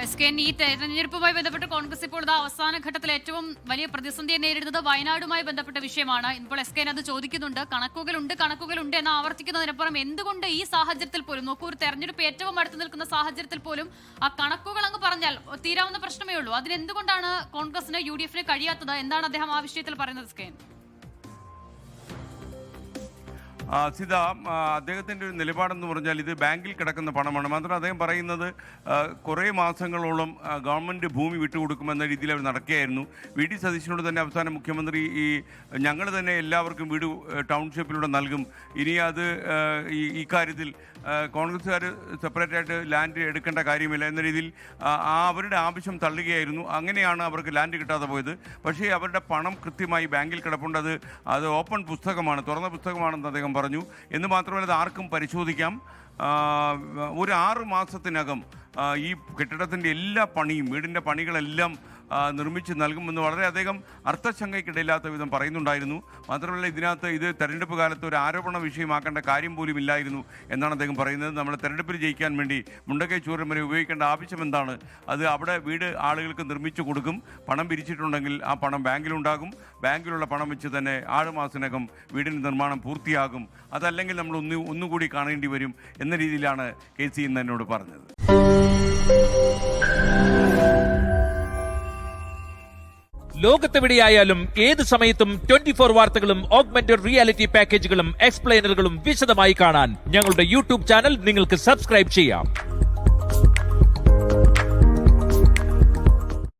ഈ തെരഞ്ഞെടുപ്പുമായി ബന്ധപ്പെട്ട് കോൺഗ്രസ് ഇപ്പോൾ അവസാന ഘട്ടത്തിൽ ഏറ്റവും വലിയ പ്രതിസന്ധിയെ നേരിടുന്നത് വയനാടുമായി ബന്ധപ്പെട്ട വിഷയമാണ്. ഇപ്പോൾ SKN അത് ചോദിക്കുന്നുണ്ട്. കണക്കുകളുണ്ട് എന്ന് ആവർത്തിക്കുന്നതിനപ്പുറം എന്തുകൊണ്ട് ഈ സാഹചര്യത്തിൽ പോലും നോക്കൂ, ഒരു തെരഞ്ഞെടുപ്പ് ഏറ്റവും അടുത്ത് നിൽക്കുന്ന സാഹചര്യത്തിൽ പോലും ആ കണക്കുകൾ അങ്ങ് പറഞ്ഞാൽ തീരാവുന്ന പ്രശ്നമേ ഉള്ളൂ. അതിനെന്തുകൊണ്ടാണ് കോൺഗ്രസിന് UDF കഴിയാത്തത്? എന്താണ് അദ്ദേഹം ആ വിഷയത്തിൽ പറയുന്നത്? SKN സിത, അദ്ദേഹത്തിൻ്റെ ഒരു നിലപാടെന്ന് പറഞ്ഞാൽ ഇത് ബാങ്കിൽ കിടക്കുന്ന പണമാണ്. മാത്രം അദ്ദേഹം പറയുന്നത് കുറേ മാസങ്ങളോളം ഗവൺമെൻറ് ഭൂമി വിട്ടുകൊടുക്കുമെന്ന രീതിയിൽ അവർ നടക്കുകയായിരുന്നു. VD സതീശനോട് തന്നെ അവസാനം മുഖ്യമന്ത്രി ഞങ്ങൾ തന്നെ എല്ലാവർക്കും വീട് ടൗൺഷിപ്പിലൂടെ നൽകും, ഇനി അത് ഈ കാര്യത്തിൽ കോൺഗ്രസ്സുകാർ സെപ്പറേറ്റായിട്ട് ലാൻഡ് എടുക്കേണ്ട കാര്യമില്ല എന്ന രീതിയിൽ അവരുടെ ആവശ്യം തള്ളുകയായിരുന്നു. അങ്ങനെയാണ് അവർക്ക് ലാൻഡ് കിട്ടാതെ പോയത്. പക്ഷേ അവരുടെ പണം കൃത്യമായി ബാങ്കിൽ കിടപ്പുണ്ട്. അത് ഓപ്പൺ പുസ്തകമാണ്, തുറന്ന പുസ്തകമാണെന്ന് അദ്ദേഹം പറഞ്ഞു. എന്ന് മാത്രമല്ല, അത് ആർക്കും പരിശോധിക്കാം. ഒരു 6 മാസത്തിനകം ഈ കെട്ടിടത്തിൻ്റെ എല്ലാ പണിയും, വീടിൻ്റെ പണികളെല്ലാം നിർമ്മിച്ച് നൽകുമെന്ന് വളരെ അദ്ദേഹം അർത്ഥശങ്കയ്ക്കിടയില്ലാത്ത വിധം പറയുന്നുണ്ടായിരുന്നു. മാത്രമല്ല, ഇതിനകത്ത് ഇത് തെരഞ്ഞെടുപ്പ് കാലത്ത് ഒരു ആരോപണ വിഷയമാക്കേണ്ട കാര്യം പോലും ഇല്ലായിരുന്നു എന്നാണ് അദ്ദേഹം പറയുന്നത്. നമ്മൾ തെരഞ്ഞെടുപ്പിൽ ജയിക്കാൻ വേണ്ടി മുണ്ടക്കൈ ചൂരൻ വരെ ഉപയോഗിക്കേണ്ട ആവശ്യം എന്താണ്? അത് അവിടെ വീട് ആളുകൾക്ക് നിർമ്മിച്ചു കൊടുക്കും. പണം പിരിച്ചിട്ടുണ്ടെങ്കിൽ ആ പണം ബാങ്കിലുണ്ടാകും. ബാങ്കിലുള്ള പണം വെച്ച് തന്നെ 6 മാസത്തിനകം വീടിൻ്റെ നിർമ്മാണം പൂർത്തിയാകും. അതല്ലെങ്കിൽ നമ്മൾ ഒന്നുകൂടി കാണേണ്ടി വരും എന്ന രീതിയിലാണ് KC ഇന്ന് എന്നോട് പറഞ്ഞത്. ലോകത്തെവിടെയായാലും ഏത് സമയത്തും 24 വാർത്തകളും ഓഗ്മെന്റഡ് റിയാലിറ്റി പാക്കേജുകളും എക്സ്പ്ലെയിനറുകളും വിശദമായി കാണാൻ ഞങ്ങളുടെ YouTube ചാനൽ നിങ്ങൾക്ക് സബ്സ്ക്രൈബ് ചെയ്യാം.